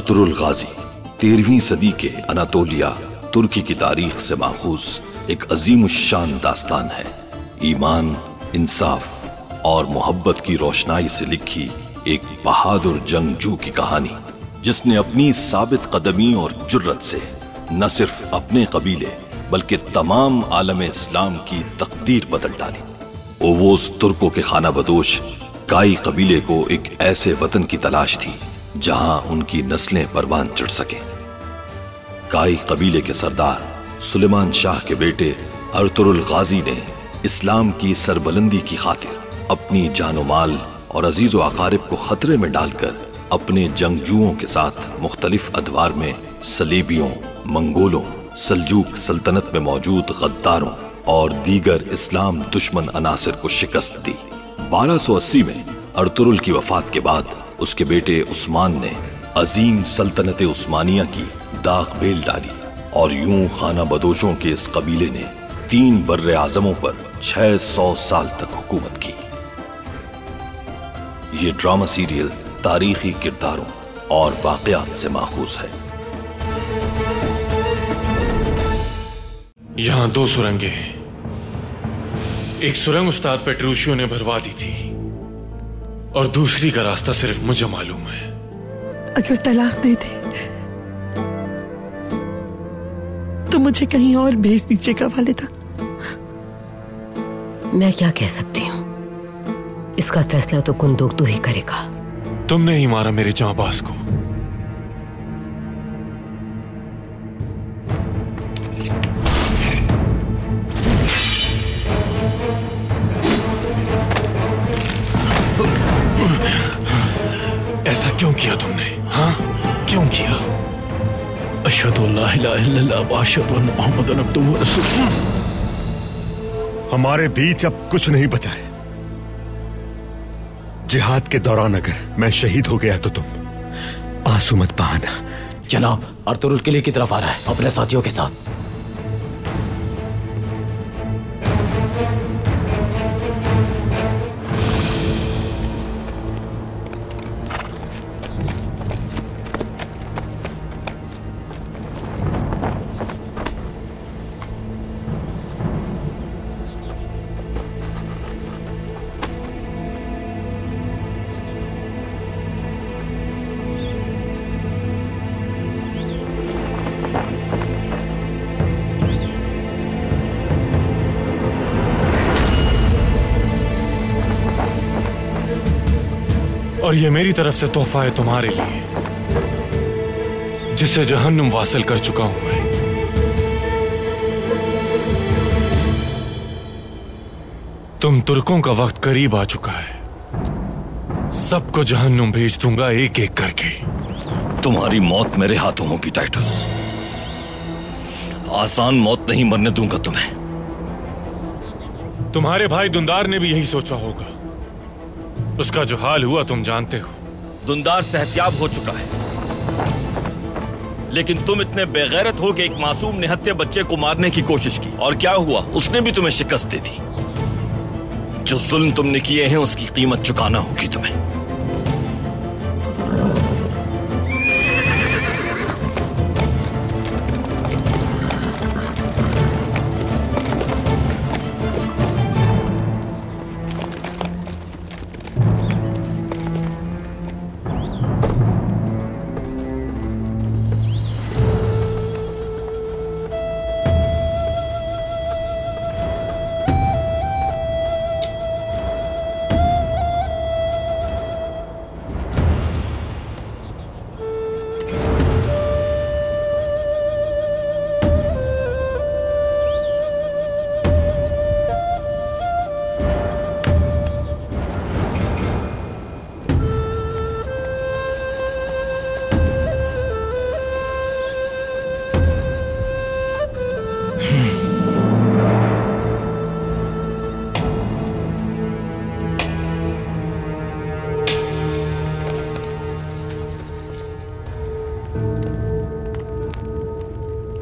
Ertugrul गाजी 13वीं सदी के Anatolia तुर्की की तारीख से माखूज एक अजीम शान दास्तान है। ईमान, इंसाफ और मोहब्बत की रोशनाई से लिखी एक बहादुर जंगजू की कहानी, जिसने अपनी साबित कदमी और जुर्रत से न सिर्फ अपने कबीले बल्कि तमाम आलम इस्लाम की तकदीर बदल डाली। ओवोस तुर्कों के खाना बदोश काई कबीले को एक ऐसे वतन की तलाश थी जहां उनकी नस्लें परवान चढ़ सके। काई कबीले के सरदार सुलेमान शाह के बेटे अर्तुरुल गाजी ने इस्लाम की सरबलंदी की खातिर अपनी जानो माल और अजीजो अकारिब को खतरे में डालकर अपने जंगजुओं के साथ मुख्तलिफ अदवार में सलीबियों, मंगोलों, सल्जूक सल्तनत में मौजूद गद्दारों और दीगर इस्लाम दुश्मन अनासिर को शिकस्त दी। 1280 में अर्तुरुल की वफात के बाद उसके बेटे उस्मान ने अजीम सल्तनत उस्मानिया की दाग बेल डाली और यूं खाना बदोशों के इस कबीले ने 3 बर्रे आजमों पर 600 साल तक हुकूमत की। ये ड्रामा सीरियल तारीखी किरदारों और वाकयात से माखूज है। यहां 2 सुरंगें हैं। एक सुरंग उस्ताद पेट्रूशियो ने भरवा दी थी और दूसरी का रास्ता सिर्फ मुझे मालूम है। अगर तलाक दे दे तो मुझे कहीं और भेज दीजिएगा वालिदा। मैं क्या कह सकती हूँ, इसका फैसला तो कुंदूक तू ही करेगा। तुमने ही मारा मेरे जांबाज को। ऐसा क्यों किया तुमने? हाँ, क्यों किया? अशहदु अल्ला इलाहा इल्लल्लाह व अशहदु अन्ना मुहम्मदन अब्दुहु व रसूलुहु। हमारे बीच अब कुछ नहीं बचा है। जिहाद के दौरान अगर मैं शहीद हो गया तो तुम आंसू मत बहाना। जनाब, अर्तुरुल किले की तरफ आ रहा है अपने साथियों के साथ। और ये मेरी तरफ से तोहफा है तुम्हारे लिए, जिसे जहन्नुम वासिल कर चुका हूं मैं। तुम तुर्कों का वक्त करीब आ चुका है। सबको जहन्नुम भेज दूंगा एक एक करके। तुम्हारी मौत मेरे हाथों होगी टाइटस। आसान मौत नहीं मरने दूंगा तुम्हें। तुम्हारे भाई दुंदार ने भी यही सोचा होगा। उसका जो हाल हुआ तुम जानते हो। दुंदार सेहतयाब हो चुका है, लेकिन तुम इतने बेगैरत हो कि एक मासूम निहत्थे बच्चे को मारने की कोशिश की, और क्या हुआ? उसने भी तुम्हें शिकस्त दे दी। जो जुल्म तुमने किए हैं उसकी कीमत चुकाना होगी तुम्हें।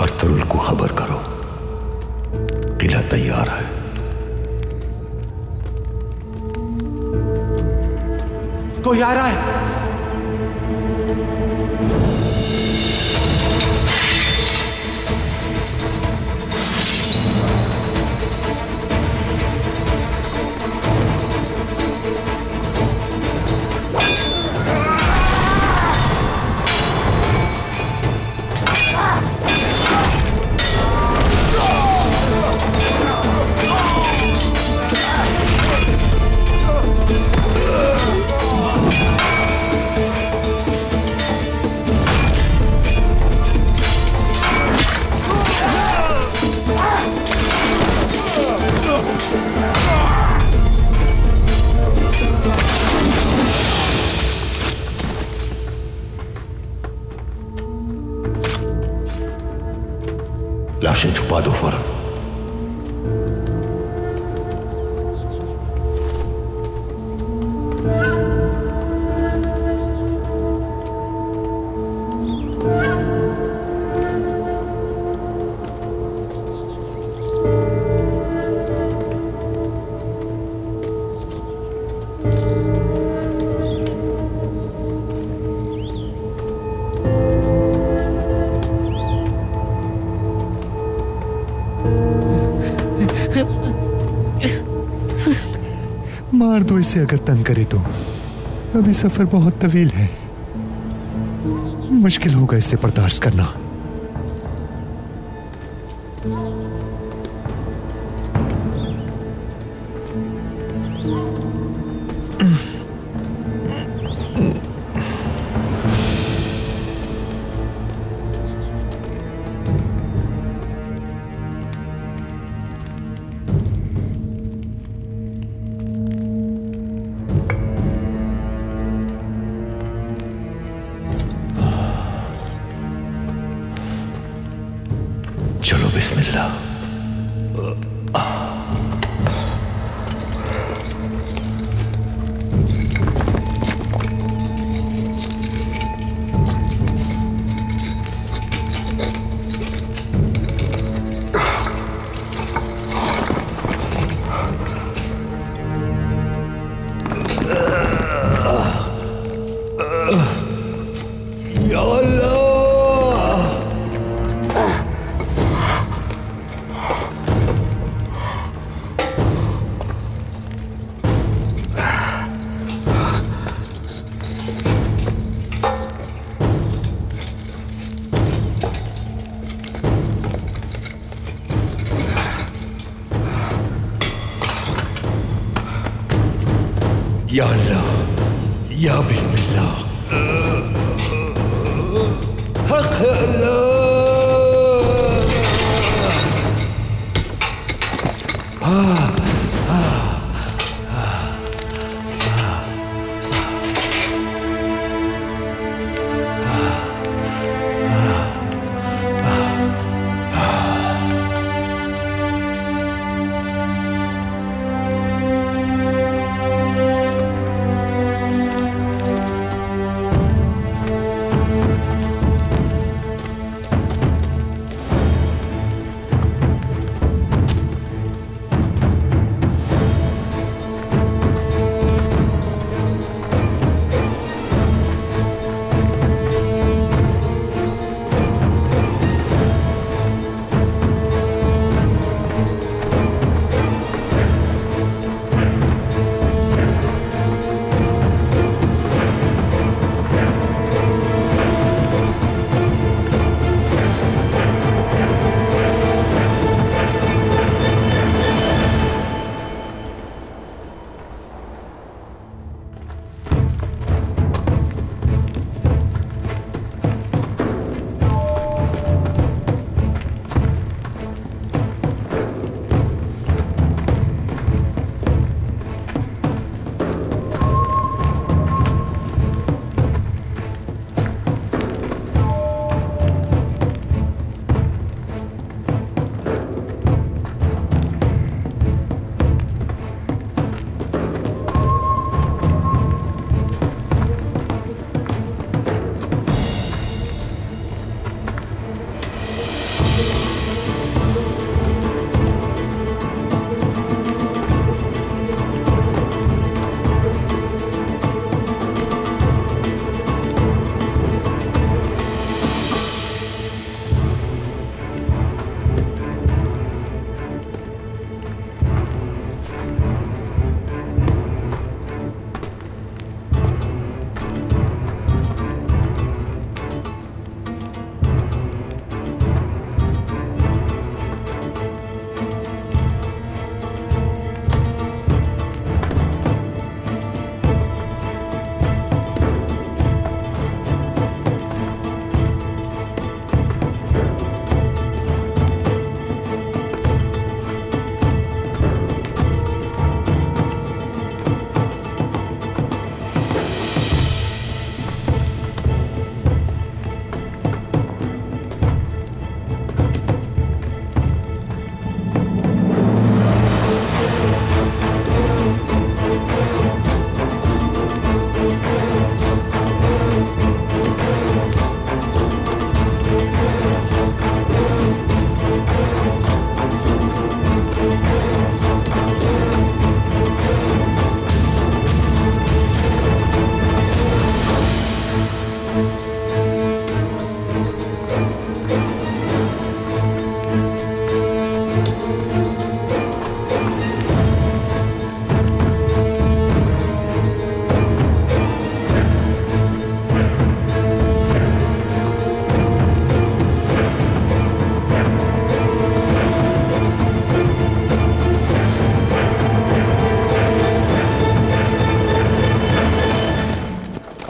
अर्तुरुल को खबर करो, किला तैयार है। कोई आ रहा है। लाशें छुपा दो फौरन। मार दो इसे अगर तंग करे तो। अभी सफर बहुत तवील है, मुश्किल होगा इसे बर्दाश्त करना। चलो बिस्मिल्लाह। या अल्लाह। या अल्लाह, या बिस्मिल्लाह। हक है अल्लाह।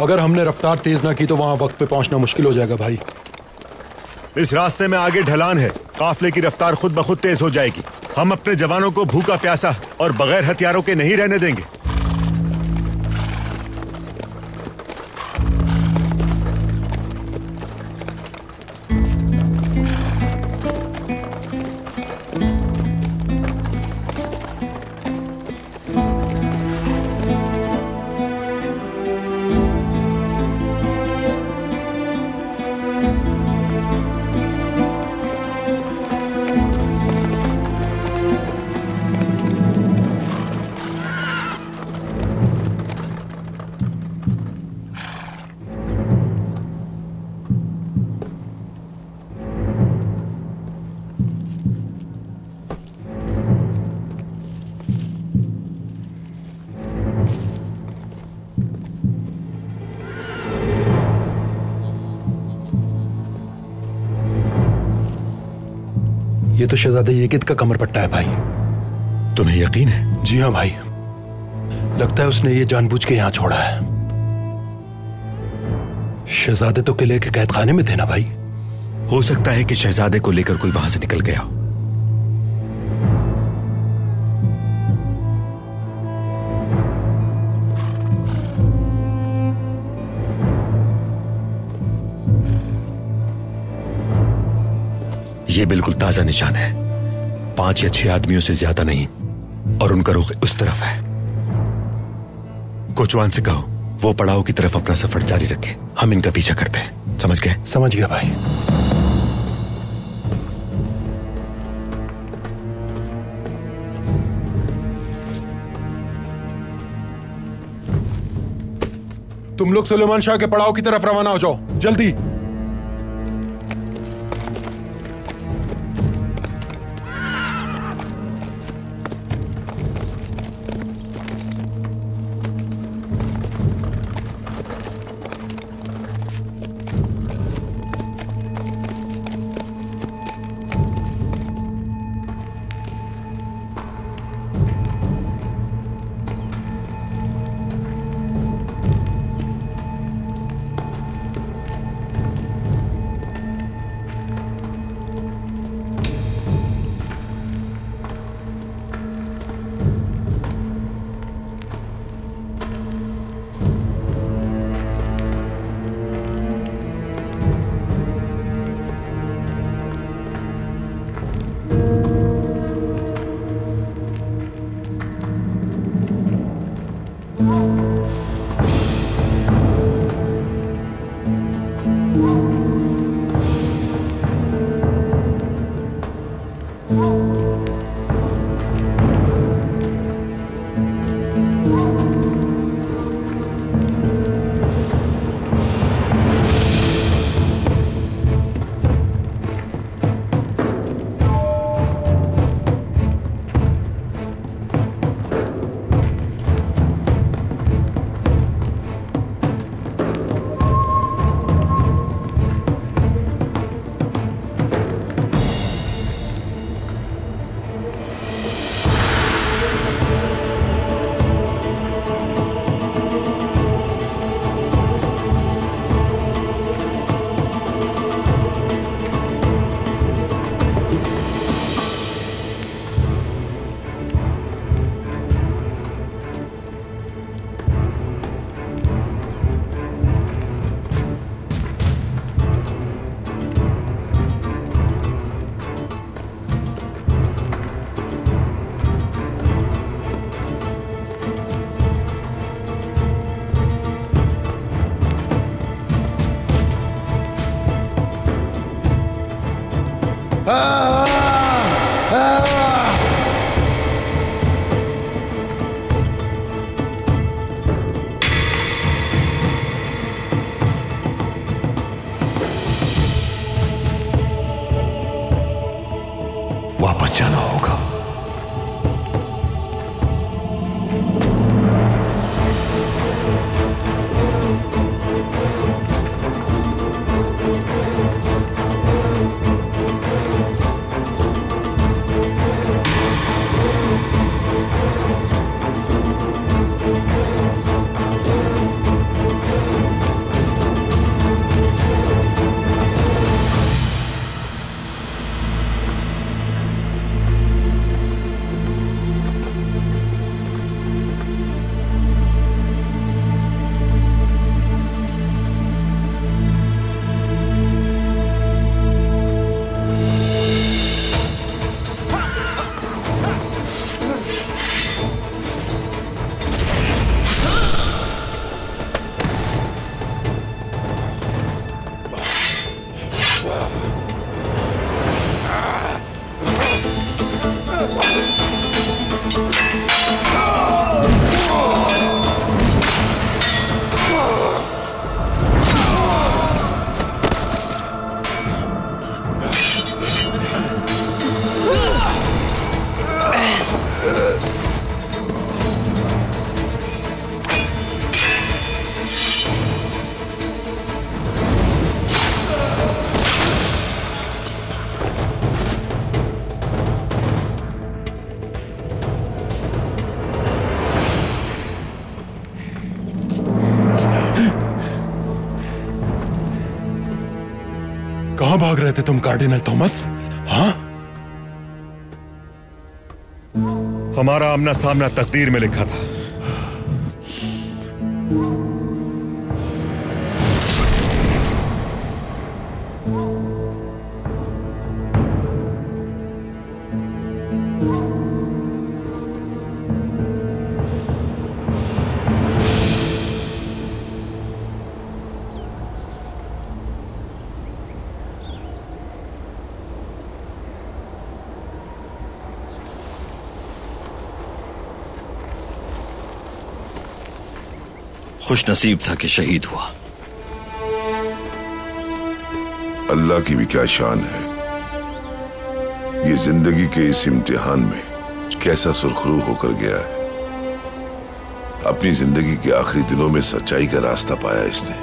अगर हमने रफ्तार तेज ना की तो वहां वक्त पे पहुंचना मुश्किल हो जाएगा भाई। इस रास्ते में आगे ढलान है, काफले की रफ्तार खुद ब खुद तेज हो जाएगी। हम अपने जवानों को भूखा प्यासा और बगैर हथियारों के नहीं रहने देंगे। ये तो शहजादे येगिद का कमर पट्टा है भाई। तुम्हें यकीन है? जी हाँ भाई, लगता है उसने ये जानबूझ के यहां छोड़ा है। शहजादे तो किले के कैदखाने में थे ना भाई। हो सकता है कि शहजादे को लेकर कोई वहां से निकल गया हो। ये बिल्कुल ताजा निशान है, 5 या 6 आदमियों से ज्यादा नहीं, और उनका रुख उस तरफ है। कोचवान से कहो वो पड़ाव की तरफ अपना सफर जारी रखे, हम इनका पीछा करते हैं। समझ गए? समझ गया भाई। तुम लोग सुलेमान शाह के पड़ाव की तरफ रवाना हो जाओ, जल्दी। वापस जाना होगा। कहां भाग रहे थे तुम कार्डिनल थॉमस? हाँ, हमारा आमना सामना तकदीर में लिखा था। खुश नसीब था कि शहीद हुआ। अल्लाह की भी क्या शान है, ये जिंदगी के इस इम्तिहान में कैसा सुरखरू होकर गया है। अपनी जिंदगी के आखिरी दिनों में सच्चाई का रास्ता पाया इसने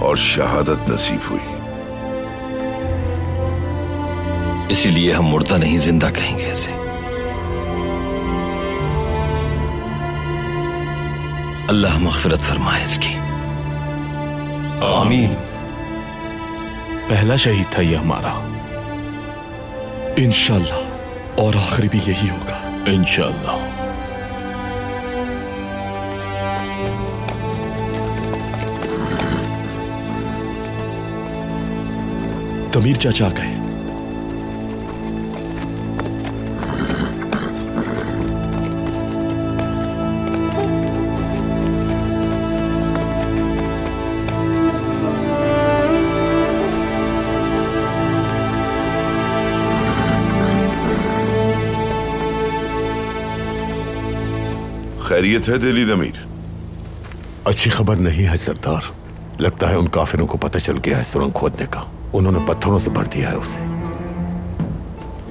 और शहादत नसीब हुई। इसीलिए हम मुर्दा नहीं जिंदा कहेंगे इसे। अल्लाह मग़फ़िरत फरमाए इसकी। आमीन। पहला शहीद था ये हमारा, इंशाअल्लाह, और आखिरी भी यही होगा इंशाअल्लाह। तमीर चाचा आ गए। खैरियत है दिलीद अमीर? अच्छी खबर नहीं है सरदार। लगता है उन काफिरों को पता चल गया है सुरंग खोदने का। उन्होंने पत्थरों से भर दिया है उसे।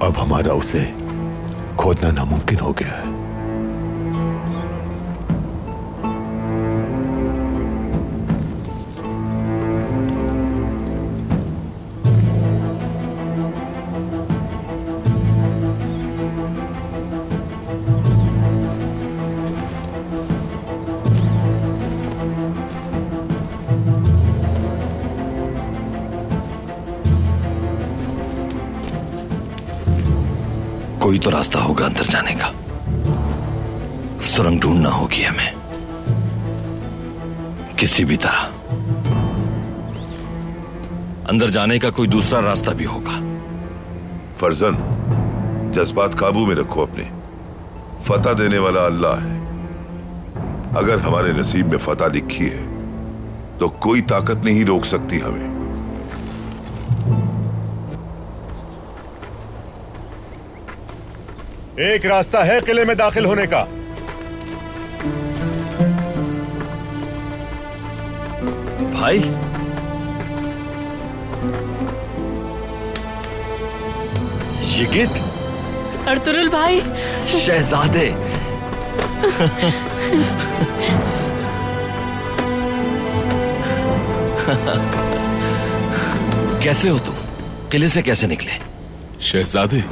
अब हमारा उसे खोदना नामुमकिन हो गया है। कोई तो रास्ता होगा अंदर जाने का। सुरंग ढूंढना होगी हमें किसी भी तरह। अंदर जाने का कोई दूसरा रास्ता भी होगा। फर्जन, जज्बात काबू में रखो अपने। फतह देने वाला अल्लाह है। अगर हमारे नसीब में फतह लिखी है तो कोई ताकत नहीं रोक सकती हमें। एक रास्ता है किले में दाखिल होने का। भाई, शिगित, अर्तुरुल भाई, शहजादे। कैसे हो तुम? किले से कैसे निकले? शहजादे,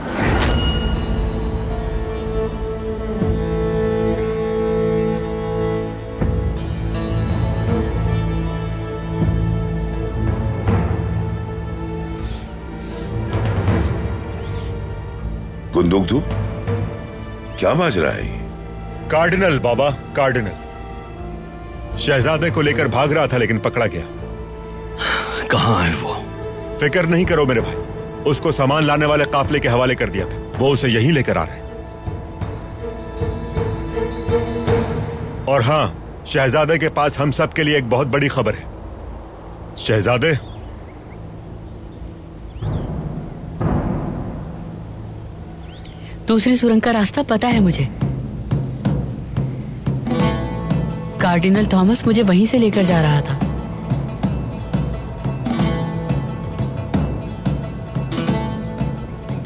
कुंदुक तू क्या माजरा है ये? कार्डिनल बाबा, कार्डिनल शहजादे को लेकर भाग रहा था लेकिन पकड़ा गया। कहाँ है वो? फिक्र नहीं करो मेरे भाई, उसको सामान लाने वाले काफले के हवाले कर दिया था। वो उसे यहीं लेकर आ रहे हैं। और हां, शहजादे के पास हम सब के लिए एक बहुत बड़ी खबर है। शहजादे, दूसरी सुरंग का रास्ता पता है मुझे। कार्डिनल थॉमस मुझे वहीं से लेकर जा रहा था।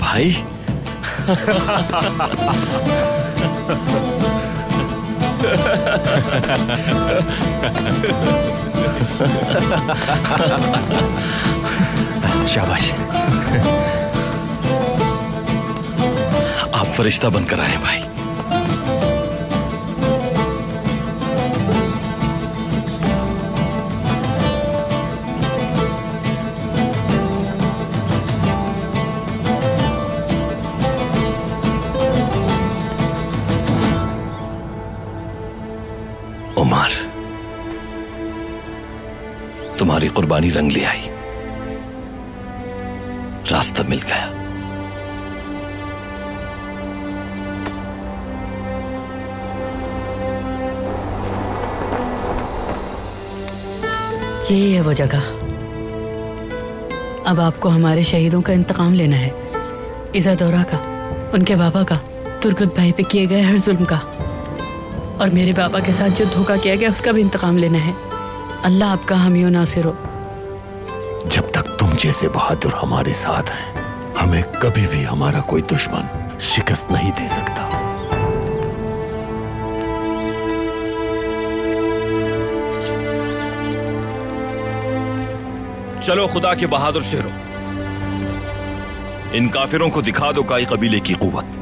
भाई, शाबाश। आप फरिश्ता बनकर आए भाई। तुम्हारी कुर्बानी रंग ले आई, रास्ता मिल गया। यही है वो जगह। अब आपको हमारे शहीदों का इंतकाम लेना है, इज़ादौरा का, उनके बाबा का, तुर्कत भाई पे किए गए हर जुल्म का, और मेरे बाबा के साथ जो धोखा किया गया उसका भी इंतकाम लेना है। अल्लाह आपका हामी और नासिर हो। जब तक तुम जैसे बहादुर हमारे साथ हैं, हमें कभी भी हमारा कोई दुश्मन शिकस्त नहीं दे सकता। चलो खुदा के बहादुर शेरों, इन काफिरों को दिखा दो काई कबीले की कुव्वत।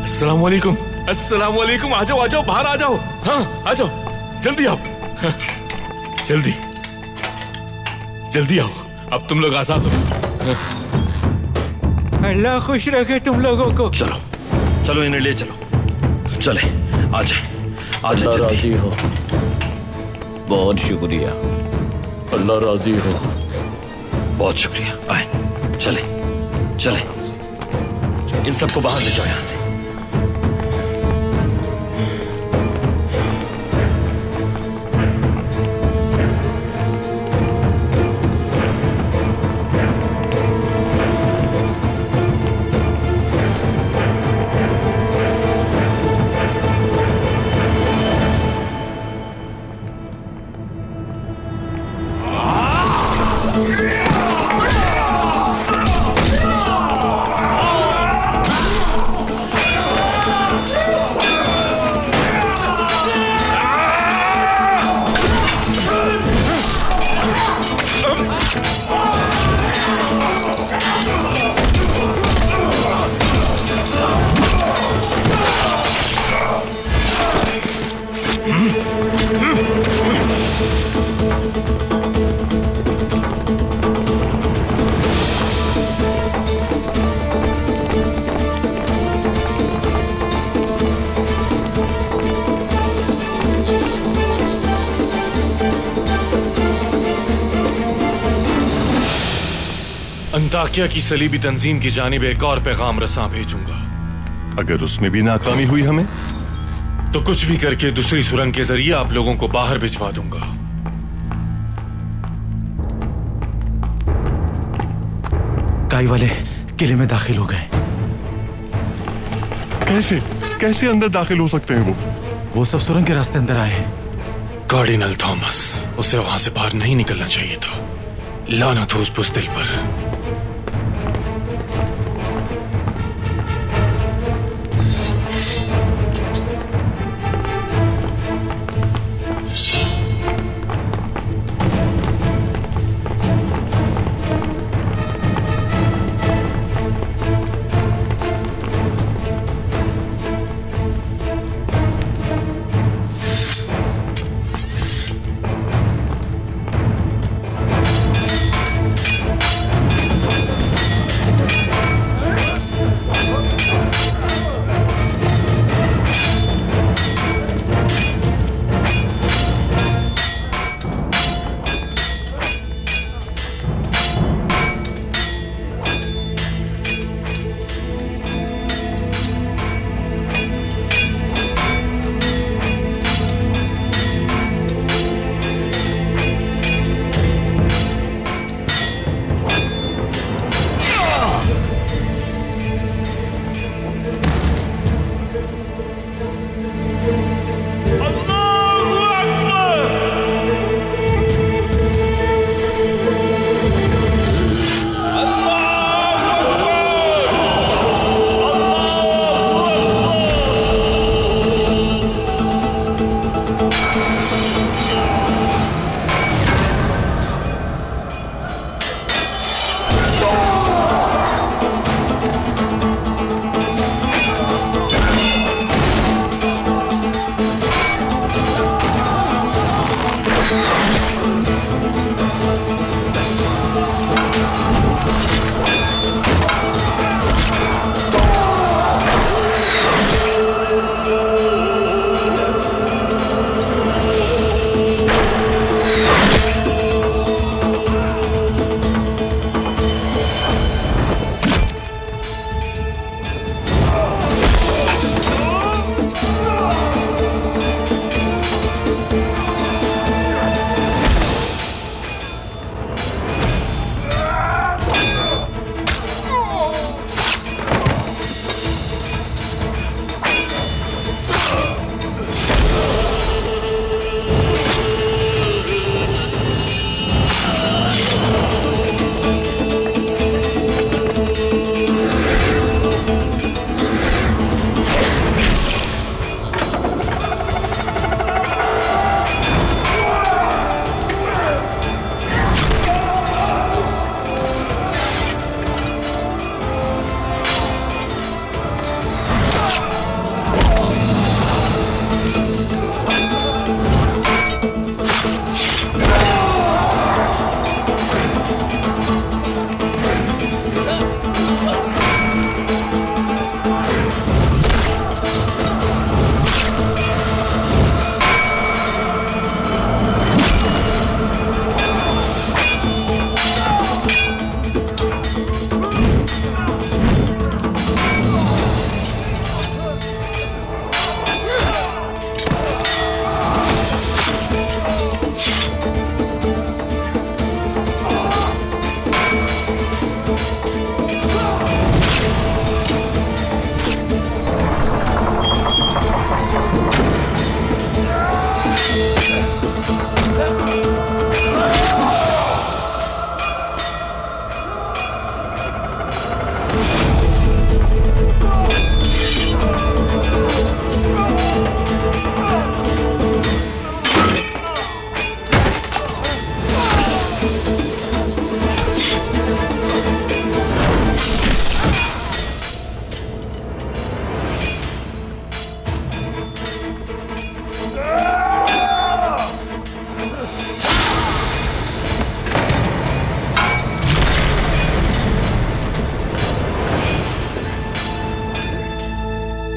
अस्सलाम वालेकुम, अस्सलाम वालेकुम। आ जाओ, आ जाओ, बाहर आ जाओ। हाँ, आ जाओ, जल्दी आओ। हाँ, जल्दी जल्दी आओ, अब तुम लोग आजाद हो। हाँ। अल्लाह खुश रखे तुम लोगों को। चलो चलो, इन्हें ले चलो। चले, आ जाए, आ जाए जल्दी। राजी हो, बहुत शुक्रिया। अल्लाह राजी हो। बहुत शुक्रिया। आए, चले चले, इन सबको बाहर ले जाओ यहाँ से। अंताकिया की सलीबी तंजीम की जानिब एक और पैगाम रसां भेजूंगा। अगर उसमें भी नाकामी हुई हमें, तो कुछ भी करके दूसरी सुरंग के जरिए आप लोगों को बाहर भिजवा दूंगा। काई वाले किले में दाखिल हो गए। कैसे कैसे अंदर दाखिल हो सकते हैं वो सब सुरंग के रास्ते अंदर आए हैं। कार्डिनल थॉमस, उसे वहां से बाहर नहीं निकलना चाहिए था। लानत हो उस बुज़दिल पर।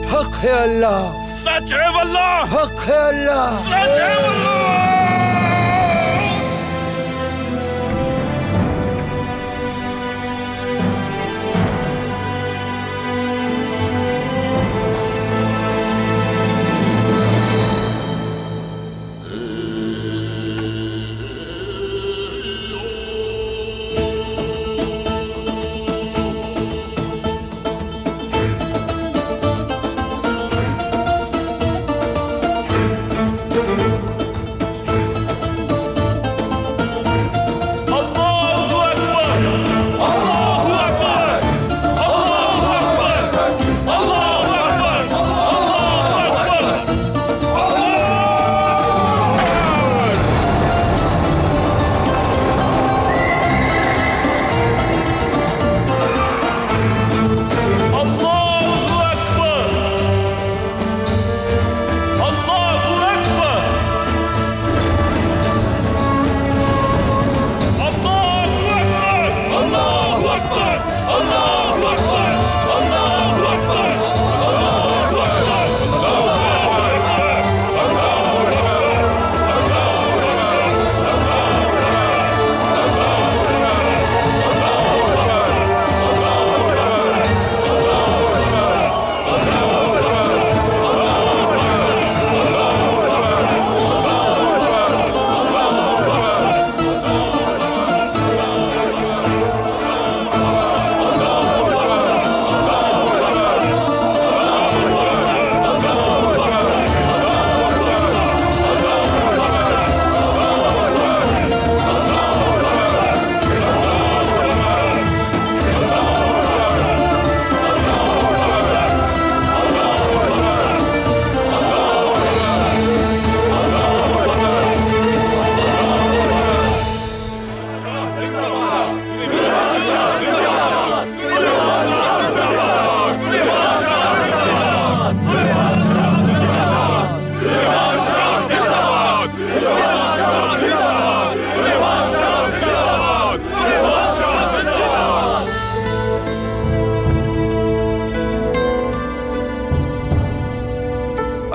हक है अल्लाह, सच है वल्लाह, हक है अल्लाह, सच है वल्लाह।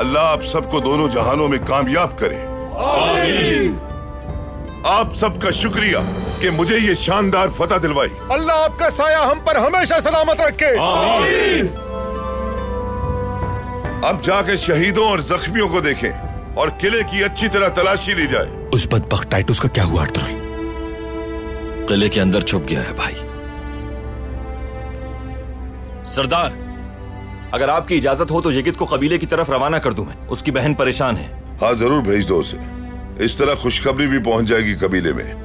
अल्लाह आप सबको दोनों जहानों में कामयाब करे। आमीन। आप सबका शुक्रिया कि मुझे ये शानदार फतह दिलवाई। अल्लाह आपका साया हम पर हमेशा सलामत रखे। आमीन। अब जाके शहीदों और जख्मियों को देखें और किले की अच्छी तरह तलाशी ली जाए। उस बदबख्त टाइटुस का क्या हुआ अर्तुगरुल? किले के अंदर छुप गया है भाई। सरदार, अगर आपकी इजाजत हो तो यगित को कबीले की तरफ रवाना कर दूं मैं। उसकी बहन परेशान है। हाँ जरूर भेज दो उसे। इस तरह खुशखबरी भी पहुंच जाएगी कबीले में।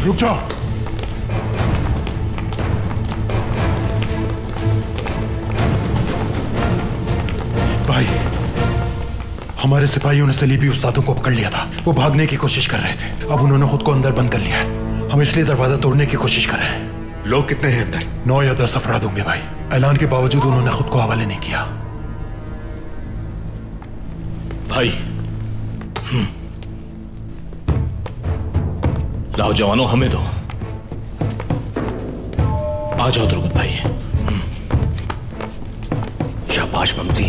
रुक जाओ। भाई हमारे सिपाहियों ने सलीबी उस्तादों को पकड़ लिया था। वो भागने की कोशिश कर रहे थे। अब उन्होंने खुद को अंदर बंद कर लिया है। हम इसलिए दरवाजा तोड़ने की कोशिश कर रहे हैं। लोग कितने हैं अंदर? 9 या 10 अफराद होंगे भाई। ऐलान के बावजूद उन्होंने खुद को हवाले नहीं किया। भाई लाओ जवानों, हमें दो। आ जाओ तुर्गत भाई। शाबाश बमजी,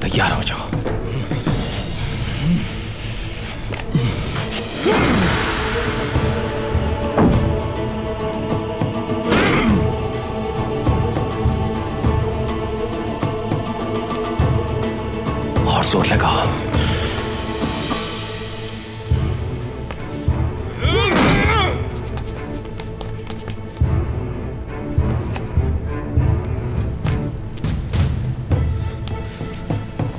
तैयार हो जाओ। और जोर लगाओ।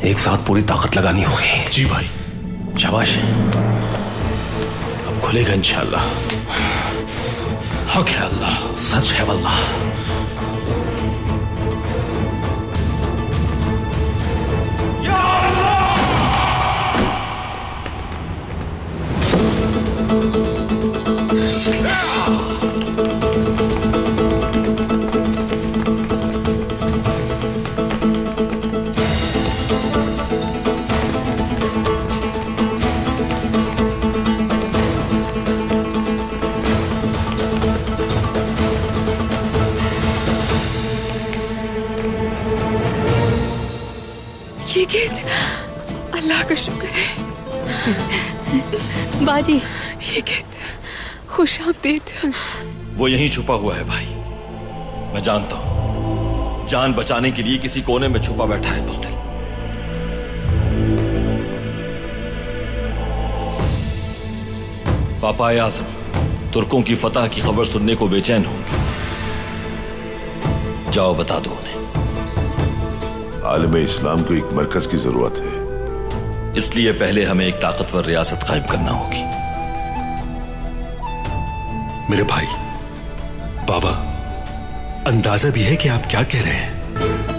एक साथ पूरी ताकत लगानी होगी। जी भाई। शाबाश, अब खुलेगा इंशाअल्लाह। हक है अल्लाह, सच है वल्लाह। ये गेंद, अल्लाह का शुक्र है। बाजी, ये गेंद, खुश आमदीद। वो यहीं छुपा हुआ है भाई। मैं जानता हूं, जान बचाने के लिए किसी कोने में छुपा बैठा है बुज़दिल। पापा आज़म तुर्कों की फतह की खबर सुनने को बेचैन होंगे। जाओ बता दो उन्हें। आलम इस्लाम को एक मरकज की जरूरत है। इसलिए पहले हमें एक ताकतवर रियासत कायम करना होगी। मेरे भाई, बाबा, अंदाजा भी है कि आप क्या कह रहे हैं।